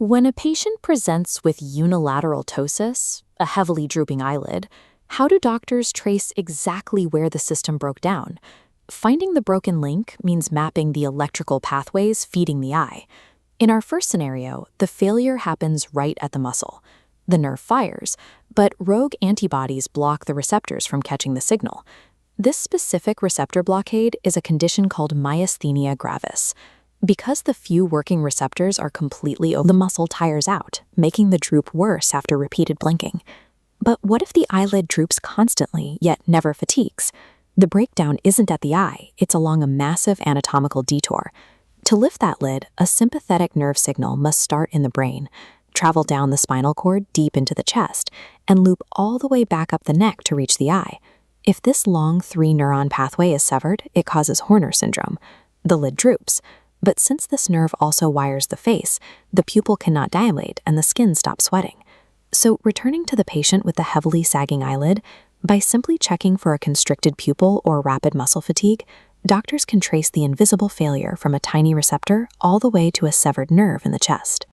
When a patient presents with unilateral ptosis, a heavily drooping eyelid, how do doctors trace exactly where the system broke down? Finding the broken link means mapping the electrical pathways feeding the eye. In our first scenario, the failure happens right at the muscle. The nerve fires, but rogue antibodies block the receptors from catching the signal. This specific receptor blockade is a condition called myasthenia gravis. Because the few working receptors are completely over, the muscle tires out, making the droop worse after repeated blinking. But what if the eyelid droops constantly, yet never fatigues? The breakdown isn't at the eye, it's along a massive anatomical detour. To lift that lid, a sympathetic nerve signal must start in the brain, travel down the spinal cord deep into the chest, and loop all the way back up the neck to reach the eye. If this long 3-neuron pathway is severed, it causes Horner syndrome. The lid droops. But since this nerve also wires the face, the pupil cannot dilate and the skin stops sweating. So returning to the patient with the heavily sagging eyelid, by simply checking for a constricted pupil or rapid muscle fatigue, doctors can trace the invisible failure from a tiny receptor all the way to a severed nerve in the chest.